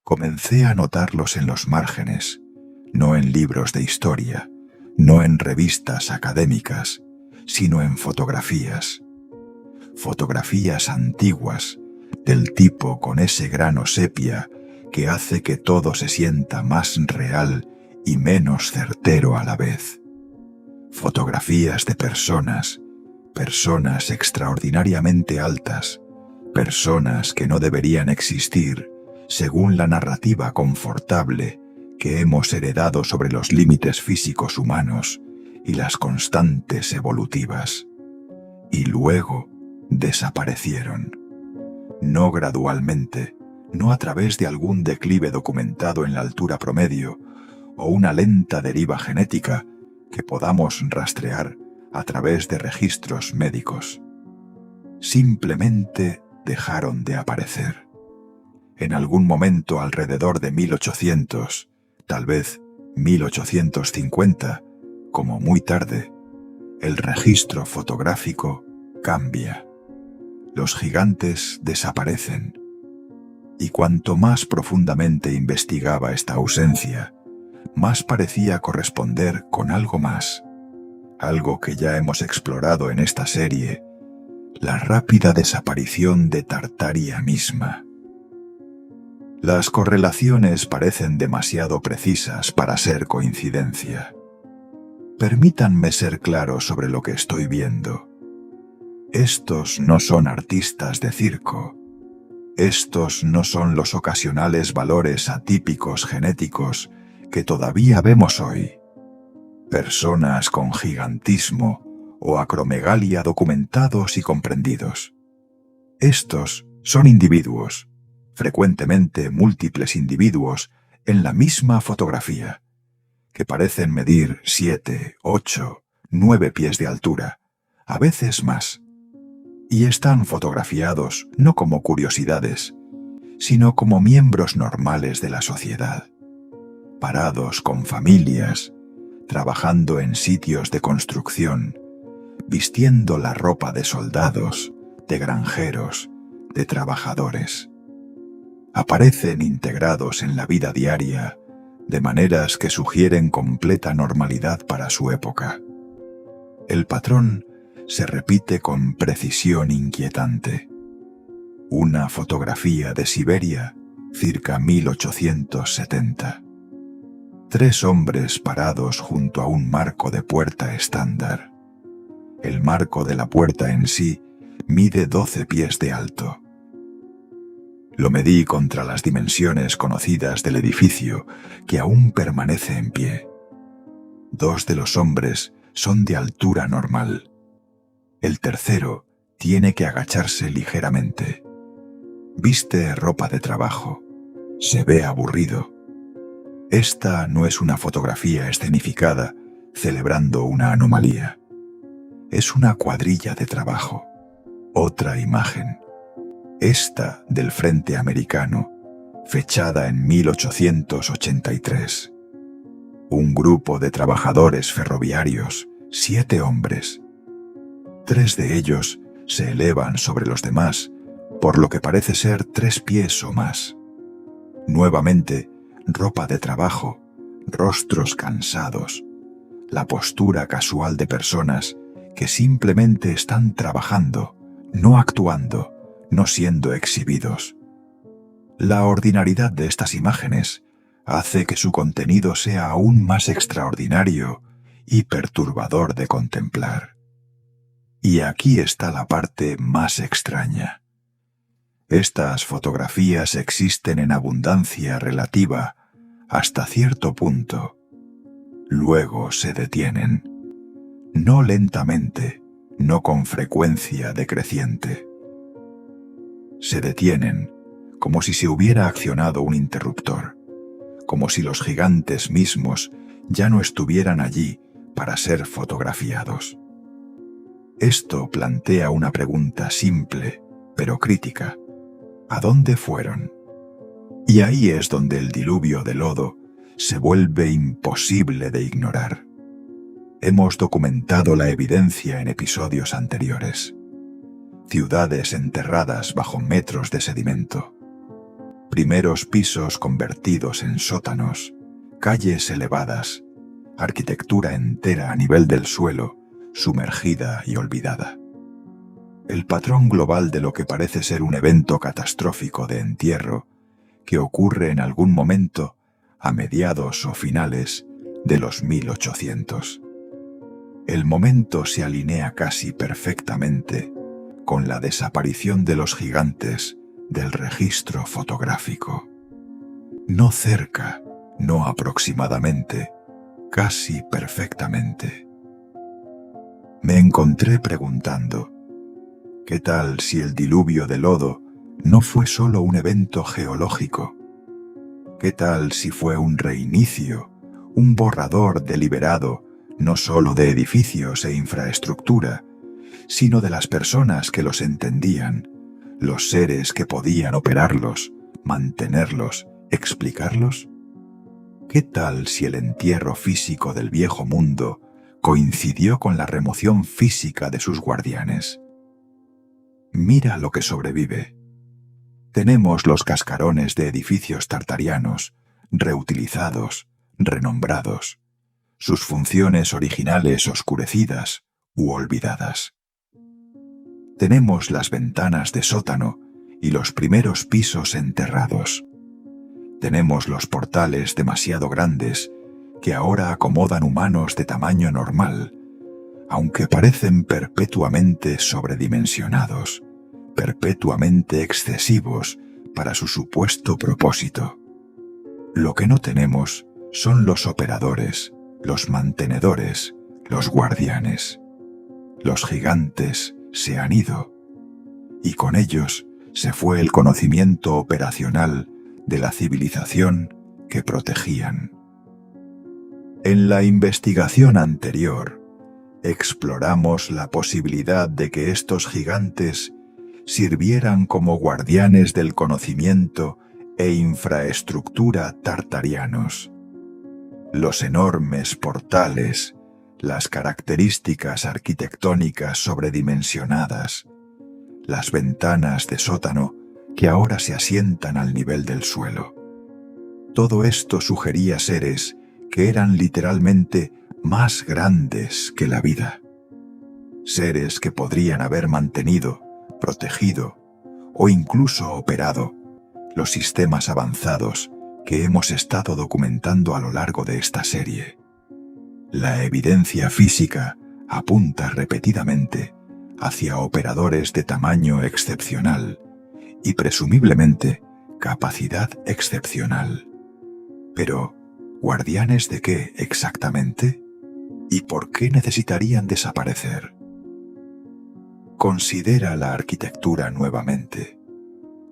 Comencé a notarlos en los márgenes, no en libros de historia, no en revistas académicas, sino en fotografías. Fotografías antiguas, del tipo con ese grano sepia que hace que todo se sienta más real y menos certero a la vez. Fotografías de personas extraordinariamente altas, personas que no deberían existir según la narrativa confortable que hemos heredado sobre los límites físicos humanos y las constantes evolutivas. Y luego desaparecieron. No gradualmente, no a través de algún declive documentado en la altura promedio o una lenta deriva genética que podamos rastrear a través de registros médicos. Simplemente dejaron de aparecer. En algún momento alrededor de 1800, tal vez 1850, como muy tarde, el registro fotográfico cambia. Los gigantes desaparecen. Y cuanto más profundamente investigaba esta ausencia, más parecía corresponder con algo más, algo que ya hemos explorado en esta serie, la rápida desaparición de Tartaria misma. Las correlaciones parecen demasiado precisas para ser coincidencia. Permítanme ser claro sobre lo que estoy viendo. Estos no son artistas de circo. Estos no son los ocasionales valores atípicos genéticos que todavía vemos hoy. Personas con gigantismo o acromegalia documentados y comprendidos. Estos son individuos, frecuentemente múltiples individuos en la misma fotografía, que parecen medir 7, 8, 9 pies de altura, a veces más. Y están fotografiados no como curiosidades, sino como miembros normales de la sociedad, parados con familias, trabajando en sitios de construcción, vistiendo la ropa de soldados, de granjeros, de trabajadores. Aparecen integrados en la vida diaria de maneras que sugieren completa normalidad para su época. El patrón se repite con precisión inquietante. Una fotografía de Siberia, circa 1870. 3 hombres parados junto a un marco de puerta estándar. El marco de la puerta en sí mide 12 pies de alto. Lo medí contra las dimensiones conocidas del edificio, que aún permanece en pie. 2 de los hombres son de altura normal. El tercero tiene que agacharse ligeramente. Viste ropa de trabajo. Se ve aburrido. Esta no es una fotografía escenificada celebrando una anomalía. Es una cuadrilla de trabajo. Otra imagen. Esta del frente americano, fechada en 1883. Un grupo de trabajadores ferroviarios, 7 hombres. 3 de ellos se elevan sobre los demás, por lo que parece ser 3 pies o más. Nuevamente, ropa de trabajo, rostros cansados, la postura casual de personas que simplemente están trabajando, no actuando, no siendo exhibidos. La ordinariedad de estas imágenes hace que su contenido sea aún más extraordinario y perturbador de contemplar. Y aquí está la parte más extraña. Estas fotografías existen en abundancia relativa hasta cierto punto. Luego se detienen. No lentamente, no con frecuencia decreciente. Se detienen como si se hubiera accionado un interruptor, como si los gigantes mismos ya no estuvieran allí para ser fotografiados. Esto plantea una pregunta simple, pero crítica. ¿A dónde fueron? Y ahí es donde el diluvio de lodo se vuelve imposible de ignorar. Hemos documentado la evidencia en episodios anteriores. Ciudades enterradas bajo metros de sedimento. primeros pisos convertidos en sótanos, calles elevadas, arquitectura entera a nivel del suelo, sumergida y olvidada. El patrón global de lo que parece ser un evento catastrófico de entierro que ocurre en algún momento a mediados o finales de los 1800. El momento se alinea casi perfectamente con la desaparición de los gigantes del registro fotográfico. No cerca, no aproximadamente, casi perfectamente. Me encontré preguntando, ¿qué tal si el diluvio de lodo no fue solo un evento geológico? ¿Qué tal si fue un reinicio, un borrador deliberado, no solo de edificios e infraestructura, sino de las personas que los entendían, los seres que podían operarlos, mantenerlos, explicarlos? ¿Qué tal si el entierro físico del viejo mundo coincidió con la remoción física de sus guardianes? Mira lo que sobrevive. Tenemos los cascarones de edificios tartarianos, reutilizados, renombrados, sus funciones originales oscurecidas u olvidadas. Tenemos las ventanas de sótano y los primeros pisos enterrados. Tenemos los portales demasiado grandes que ahora acomodan humanos de tamaño normal, aunque parecen perpetuamente sobredimensionados, perpetuamente excesivos para su supuesto propósito. Lo que no tenemos son los operadores, los mantenedores, los guardianes. Los gigantes se han ido, y con ellos se fue el conocimiento operacional de la civilización que protegían. En la investigación anterior, exploramos la posibilidad de que estos gigantes sirvieran como guardianes del conocimiento e infraestructura tartarianos. Los enormes portales, las características arquitectónicas sobredimensionadas, las ventanas de sótano que ahora se asientan al nivel del suelo. Todo esto sugería seres que eran literalmente más grandes que la vida. Seres que podrían haber mantenido, protegido o incluso operado los sistemas avanzados que hemos estado documentando a lo largo de esta serie. La evidencia física apunta repetidamente hacia operadores de tamaño excepcional y presumiblemente capacidad excepcional. Pero, ¿guardianes de qué exactamente? ¿Y por qué necesitarían desaparecer? Considera la arquitectura nuevamente.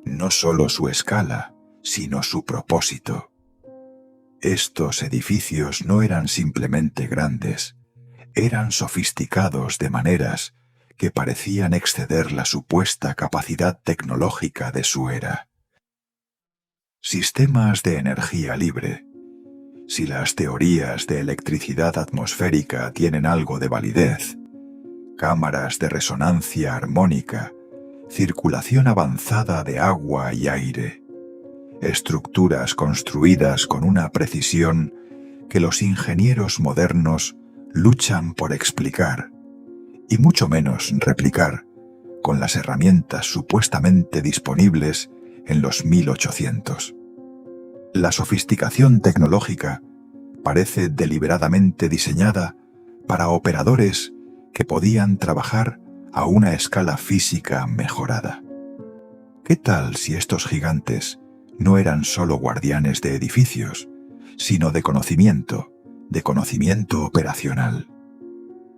No solo su escala, sino su propósito. Estos edificios no eran simplemente grandes, eran sofisticados de maneras que parecían exceder la supuesta capacidad tecnológica de su era. Sistemas de energía libre. Si las teorías de electricidad atmosférica tienen algo de validez, cámaras de resonancia armónica, circulación avanzada de agua y aire, estructuras construidas con una precisión que los ingenieros modernos luchan por explicar, y mucho menos replicar, con las herramientas supuestamente disponibles en los 1800. La sofisticación tecnológica parece deliberadamente diseñada para operadores que podían trabajar a una escala física mejorada. ¿Qué tal si estos gigantes no eran solo guardianes de edificios, sino de conocimiento operacional?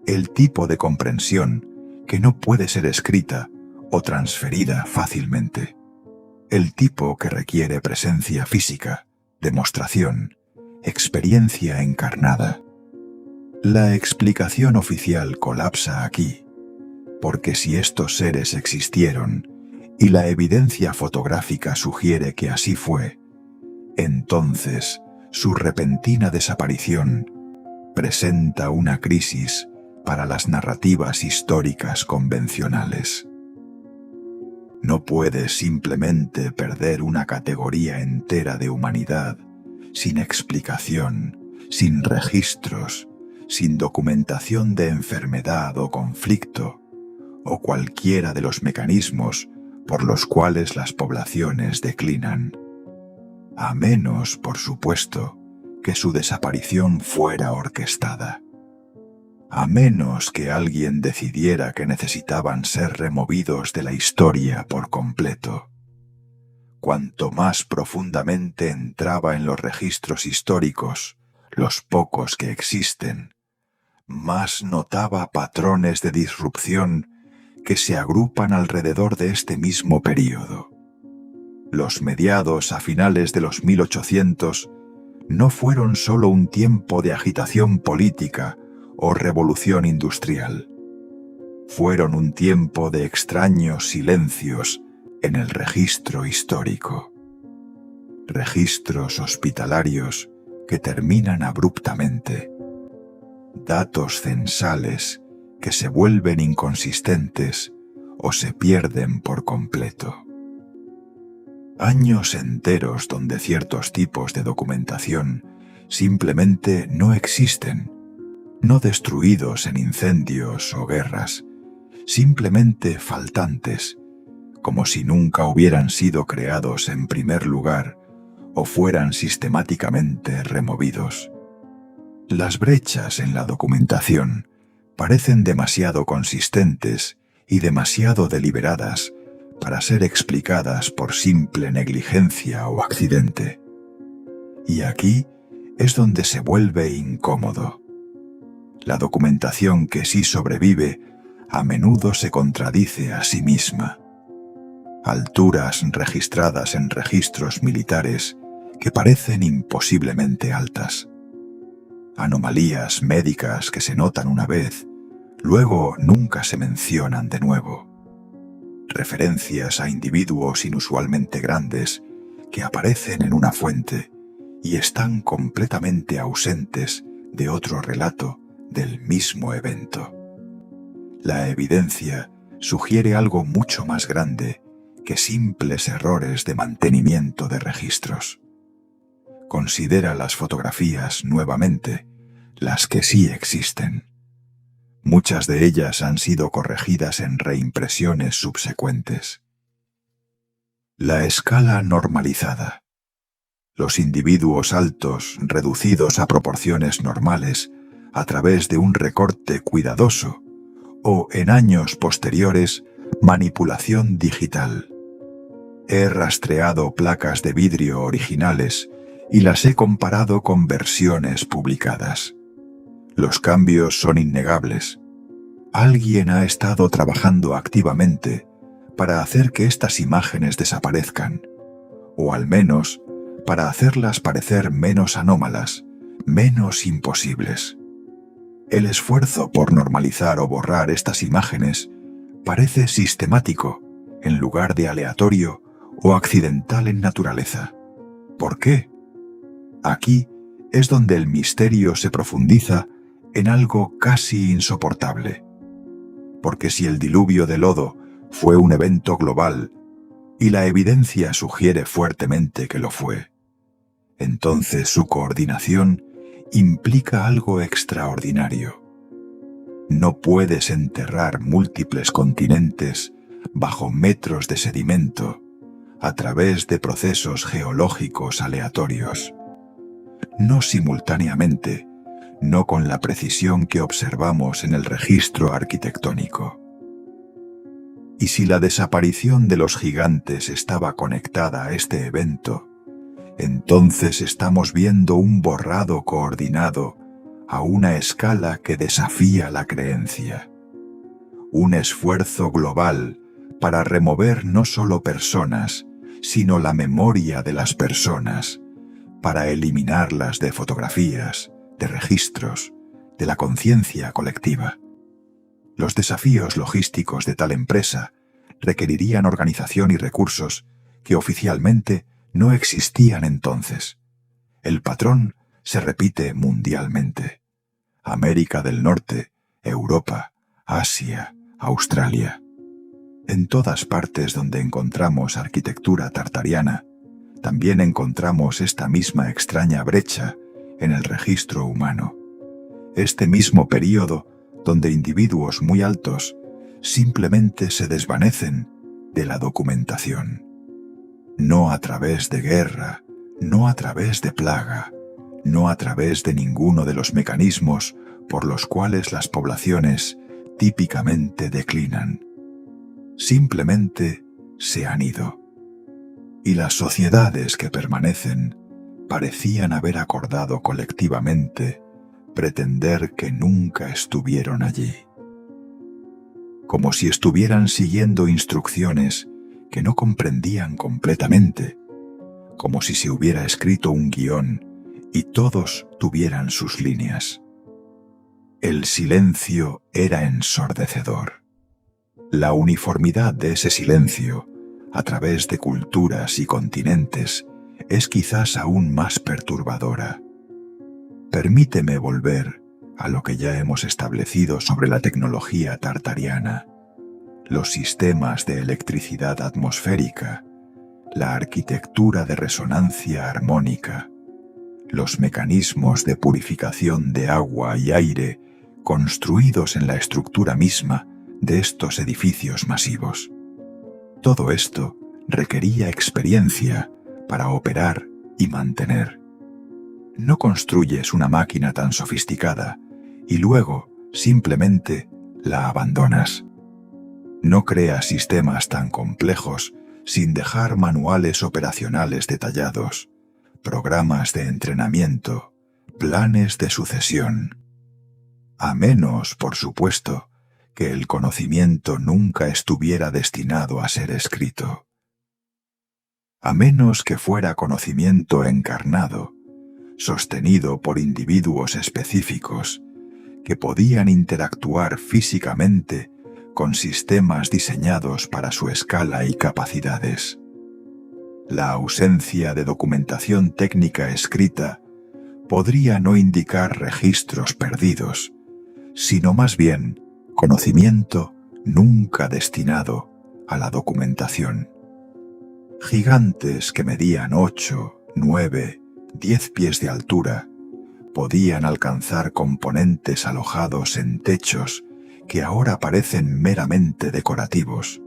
El tipo de comprensión que no puede ser escrita o transferida fácilmente. El tipo que requiere presencia física, demostración, experiencia encarnada. La explicación oficial colapsa aquí, porque si estos seres existieron y la evidencia fotográfica sugiere que así fue, entonces su repentina desaparición presenta una crisis para las narrativas históricas convencionales. No puedes simplemente perder una categoría entera de humanidad sin explicación, sin registros, sin documentación de enfermedad o conflicto, o cualquiera de los mecanismos por los cuales las poblaciones declinan. A menos, por supuesto, que su desaparición fuera orquestada. A menos que alguien decidiera que necesitaban ser removidos de la historia por completo. Cuanto más profundamente entraba en los registros históricos, los pocos que existen, más notaba patrones de disrupción que se agrupan alrededor de este mismo período. Los mediados a finales de los 1800 no fueron solo un tiempo de agitación política o revolución industrial. Fueron un tiempo de extraños silencios en el registro histórico. Registros hospitalarios que terminan abruptamente. Datos censales que se vuelven inconsistentes o se pierden por completo. Años enteros donde ciertos tipos de documentación simplemente no existen, no destruidos en incendios o guerras, simplemente faltantes, como si nunca hubieran sido creados en primer lugar o fueran sistemáticamente removidos. Las brechas en la documentación parecen demasiado consistentes y demasiado deliberadas para ser explicadas por simple negligencia o accidente. Y aquí es donde se vuelve incómodo. La documentación que sí sobrevive a menudo se contradice a sí misma. Alturas registradas en registros militares que parecen imposiblemente altas. Anomalías médicas que se notan una vez, luego nunca se mencionan de nuevo. Referencias a individuos inusualmente grandes que aparecen en una fuente y están completamente ausentes de otro relato del mismo evento. La evidencia sugiere algo mucho más grande que simples errores de mantenimiento de registros. Considera las fotografías nuevamente, las que sí existen. Muchas de ellas han sido corregidas en reimpresiones subsecuentes. La escala normalizada. Los individuos altos reducidos a proporciones normales a través de un recorte cuidadoso o, en años posteriores, manipulación digital. He rastreado placas de vidrio originales y las he comparado con versiones publicadas. Los cambios son innegables. Alguien ha estado trabajando activamente para hacer que estas imágenes desaparezcan, o al menos para hacerlas parecer menos anómalas, menos imposibles. El esfuerzo por normalizar o borrar estas imágenes parece sistemático en lugar de aleatorio o accidental en naturaleza. ¿Por qué? Aquí es donde el misterio se profundiza en algo casi insoportable. Porque si el diluvio de lodo fue un evento global, y la evidencia sugiere fuertemente que lo fue, entonces su coordinación implica algo extraordinario. No puedes enterrar múltiples continentes bajo metros de sedimento a través de procesos geológicos aleatorios. No simultáneamente, no con la precisión que observamos en el registro arquitectónico. Y si la desaparición de los gigantes estaba conectada a este evento, entonces estamos viendo un borrado coordinado a una escala que desafía la creencia. Un esfuerzo global para remover no solo personas, sino la memoria de las personas, para eliminarlas de fotografías, de registros, de la conciencia colectiva. Los desafíos logísticos de tal empresa requerirían organización y recursos que oficialmente no existían entonces. El patrón se repite mundialmente. América del Norte, Europa, Asia, Australia. En todas partes donde encontramos arquitectura tartariana, también encontramos esta misma extraña brecha en el registro humano. Este mismo período donde individuos muy altos simplemente se desvanecen de la documentación. No a través de guerra, no a través de plaga, no a través de ninguno de los mecanismos por los cuales las poblaciones típicamente declinan. Simplemente se han ido. Y las sociedades que permanecen parecían haber acordado colectivamente pretender que nunca estuvieron allí. Como si estuvieran siguiendo instrucciones que no comprendían completamente, como si se hubiera escrito un guión y todos tuvieran sus líneas. El silencio era ensordecedor. La uniformidad de ese silencio, a través de culturas y continentes, es quizás aún más perturbadora. Permíteme volver a lo que ya hemos establecido sobre la tecnología tartariana, los sistemas de electricidad atmosférica, la arquitectura de resonancia armónica, los mecanismos de purificación de agua y aire construidos en la estructura misma de estos edificios masivos. Todo esto requería experiencia para operar y mantener. No construyes una máquina tan sofisticada y luego simplemente la abandonas. No creas sistemas tan complejos sin dejar manuales operacionales detallados, programas de entrenamiento, planes de sucesión. A menos, por supuesto, que el conocimiento nunca estuviera destinado a ser escrito. A menos que fuera conocimiento encarnado, sostenido por individuos específicos que podían interactuar físicamente con sistemas diseñados para su escala y capacidades. La ausencia de documentación técnica escrita podría no indicar registros perdidos, sino más bien conocimiento nunca destinado a la documentación. Gigantes que medían 8, 9, 10 pies de altura podían alcanzar componentes alojados en techos que ahora parecen meramente decorativos.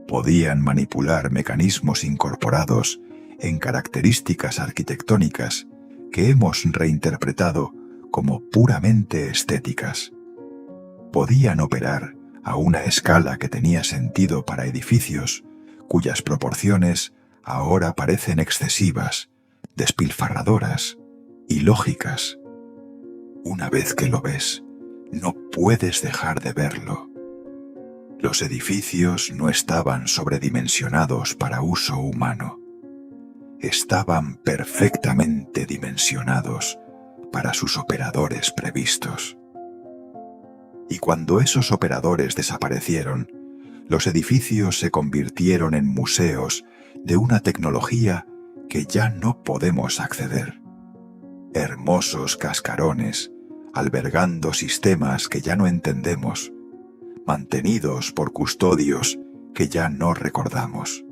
Podían manipular mecanismos incorporados en características arquitectónicas que hemos reinterpretado como puramente estéticas. Podían operar a una escala que tenía sentido para edificios cuyas proporciones ahora parecen excesivas, despilfarradoras, ilógicas. Una vez que lo ves, no puedes dejar de verlo. Los edificios no estaban sobredimensionados para uso humano. Estaban perfectamente dimensionados para sus operadores previstos. Y cuando esos operadores desaparecieron, los edificios se convirtieron en museos de una tecnología que ya no podemos acceder. Hermosos cascarones, albergando sistemas que ya no entendemos, mantenidos por custodios que ya no recordamos.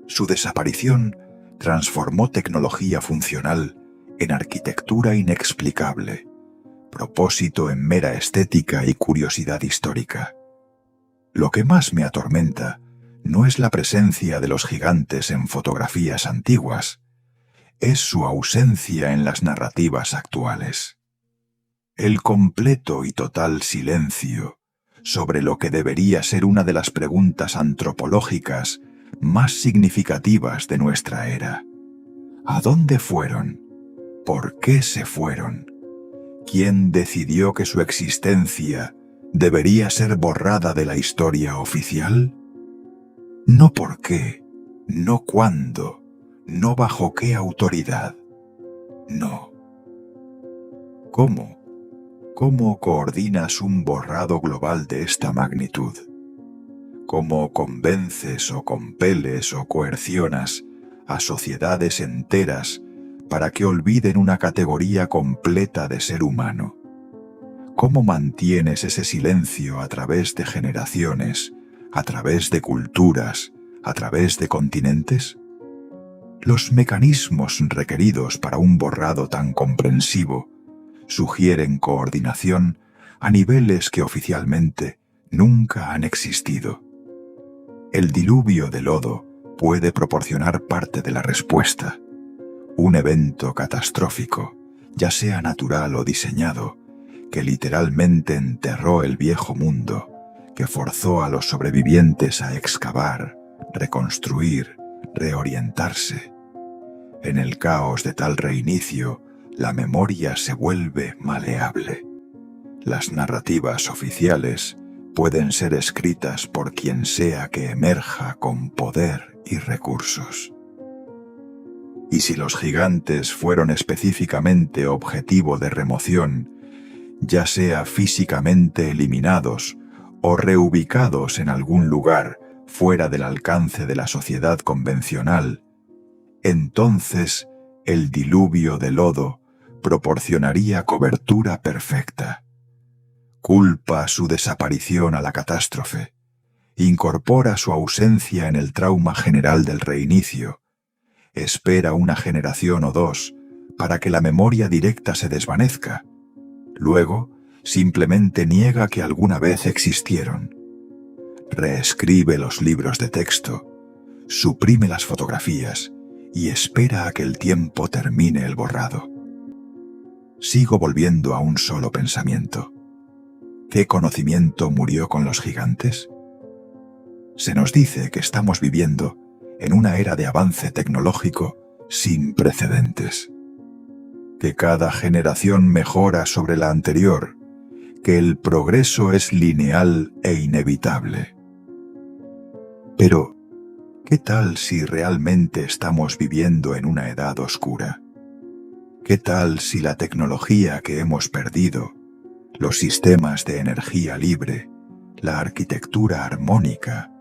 Su desaparición transformó tecnología funcional en arquitectura inexplicable, propósito en mera estética y curiosidad histórica. Lo que más me atormenta no es la presencia de los gigantes en fotografías antiguas, es su ausencia en las narrativas actuales. El completo y total silencio sobre lo que debería ser una de las preguntas antropológicas más significativas de nuestra era. ¿A dónde fueron? ¿Por qué se fueron? ¿Quién decidió que su existencia debería ser borrada de la historia oficial? No por qué, no cuándo, no bajo qué autoridad. No. ¿Cómo? ¿Cómo coordinas un borrado global de esta magnitud? ¿Cómo convences o compeles o coercionas a sociedades enteras para que olviden una categoría completa de ser humano? ¿Cómo mantienes ese silencio a través de generaciones a través de culturas, a través de continentes? Los mecanismos requeridos para un borrado tan comprensivo sugieren coordinación a niveles que oficialmente nunca han existido. El diluvio de lodo puede proporcionar parte de la respuesta. Un evento catastrófico, ya sea natural o diseñado, que literalmente enterró el viejo mundo, que forzó a los sobrevivientes a excavar, reconstruir, reorientarse. En el caos de tal reinicio, la memoria se vuelve maleable. Las narrativas oficiales pueden ser escritas por quien sea que emerja con poder y recursos. Y si los gigantes fueron específicamente objetivo de remoción, ya sea físicamente eliminados o reubicados en algún lugar fuera del alcance de la sociedad convencional, entonces el diluvio de lodo proporcionaría cobertura perfecta. Culpa su desaparición a la catástrofe, incorpora su ausencia en el trauma general del reinicio, espera una generación o dos para que la memoria directa se desvanezca, luego simplemente niega que alguna vez existieron. Reescribe los libros de texto, suprime las fotografías y espera a que el tiempo termine el borrado. Sigo volviendo a un solo pensamiento. ¿Qué conocimiento murió con los gigantes? Se nos dice que estamos viviendo en una era de avance tecnológico sin precedentes, que cada generación mejora sobre la anterior, que el progreso es lineal e inevitable. Pero, ¿qué tal si realmente estamos viviendo en una edad oscura? ¿Qué tal si la tecnología que hemos perdido, los sistemas de energía libre, la arquitectura armónica,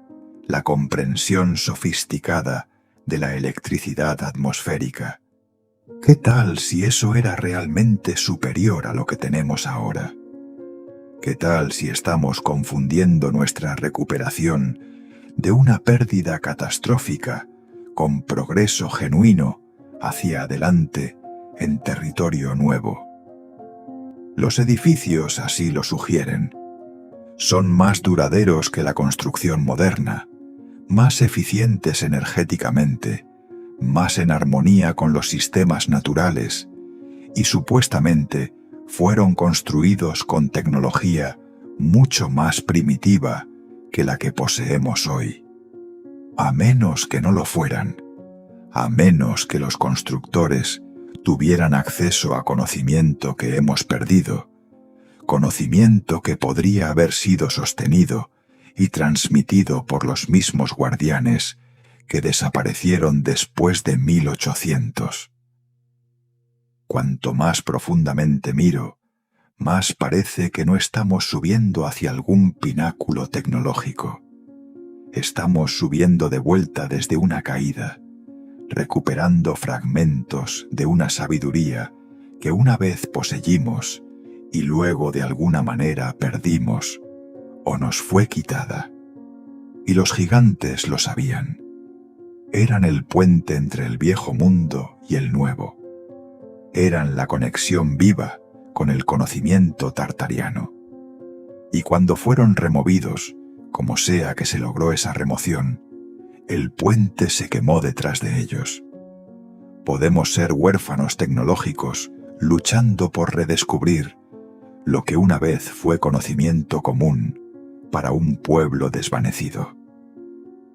la comprensión sofisticada de la electricidad atmosférica, qué tal si eso era realmente superior a lo que tenemos ahora? ¿Qué tal si estamos confundiendo nuestra recuperación de una pérdida catastrófica con progreso genuino hacia adelante en territorio nuevo? Los edificios así lo sugieren. Son más duraderos que la construcción moderna, más eficientes energéticamente, más en armonía con los sistemas naturales y supuestamente fueron construidos con tecnología mucho más primitiva que la que poseemos hoy. A menos que no lo fueran, a menos que los constructores tuvieran acceso a conocimiento que hemos perdido, conocimiento que podría haber sido sostenido y transmitido por los mismos guardianes que desaparecieron después de 1800. Cuanto más profundamente miro, más parece que no estamos subiendo hacia algún pináculo tecnológico. Estamos subiendo de vuelta desde una caída, recuperando fragmentos de una sabiduría que una vez poseímos y luego de alguna manera perdimos o nos fue quitada. Y los gigantes lo sabían. Eran el puente entre el viejo mundo y el nuevo. Eran la conexión viva con el conocimiento tartariano. Y cuando fueron removidos, como sea que se logró esa remoción, el puente se quemó detrás de ellos. Podemos ser huérfanos tecnológicos luchando por redescubrir lo que una vez fue conocimiento común para un pueblo desvanecido.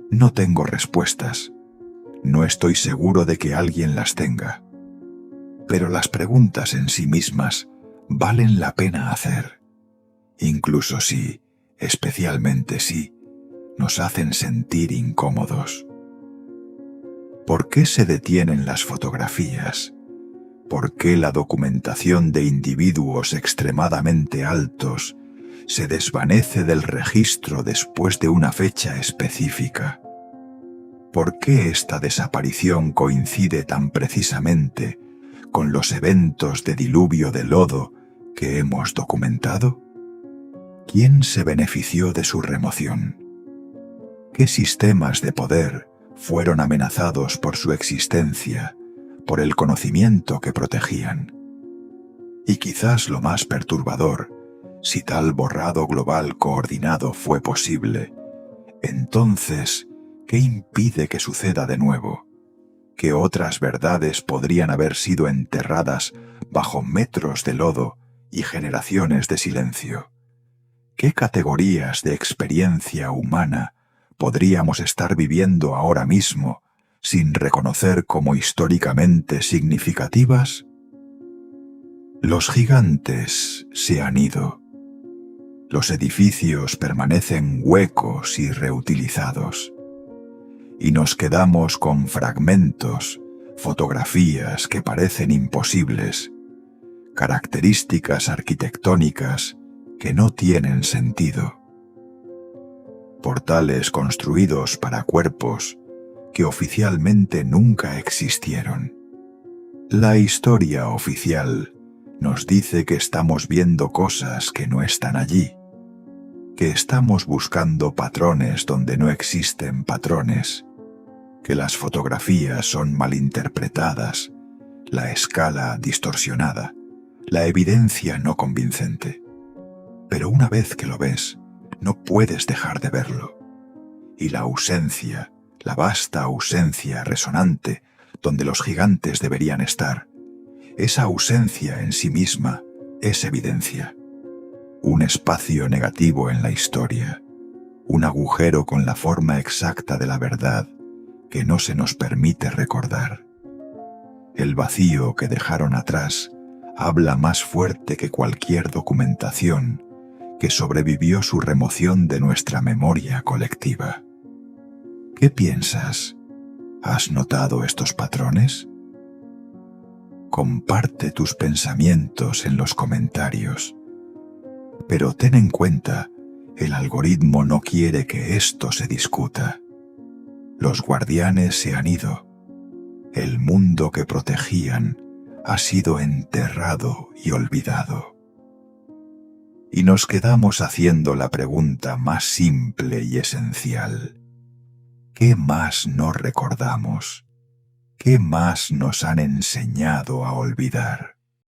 No tengo respuestas. No estoy seguro de que alguien las tenga. Pero las preguntas en sí mismas valen la pena hacer, incluso si, especialmente si, nos hacen sentir incómodos. ¿Por qué se detienen las fotografías? ¿Por qué la documentación de individuos extremadamente altos se desvanece del registro después de una fecha específica? ¿Por qué esta desaparición coincide tan precisamente con los eventos de diluvio de lodo que hemos documentado? ¿Quién se benefició de su remoción? ¿Qué sistemas de poder fueron amenazados por su existencia, por el conocimiento que protegían? Y quizás lo más perturbador, si tal borrado global coordinado fue posible, entonces, ¿qué impide que suceda de nuevo? ¿Qué otras verdades podrían haber sido enterradas bajo metros de lodo y generaciones de silencio? ¿Qué categorías de experiencia humana podríamos estar viviendo ahora mismo sin reconocer como históricamente significativas? Los gigantes se han ido. Los edificios permanecen huecos y reutilizados. Y nos quedamos con fragmentos, fotografías que parecen imposibles, características arquitectónicas que no tienen sentido. Portales construidos para cuerpos que oficialmente nunca existieron. La historia oficial nos dice que estamos viendo cosas que no están allí, que estamos buscando patrones donde no existen patrones, que las fotografías son malinterpretadas, la escala distorsionada, la evidencia no convincente. Pero una vez que lo ves, no puedes dejar de verlo. Y la ausencia, la vasta ausencia resonante, donde los gigantes deberían estar, esa ausencia en sí misma es evidencia. Un espacio negativo en la historia, un agujero con la forma exacta de la verdad que no se nos permite recordar. El vacío que dejaron atrás habla más fuerte que cualquier documentación que sobrevivió su remoción de nuestra memoria colectiva. ¿Qué piensas? ¿Has notado estos patrones? Comparte tus pensamientos en los comentarios. Pero ten en cuenta, el algoritmo no quiere que esto se discuta. Los guardianes se han ido. El mundo que protegían ha sido enterrado y olvidado. Y nos quedamos haciendo la pregunta más simple y esencial. ¿Qué más no recordamos? ¿Qué más nos han enseñado a olvidar?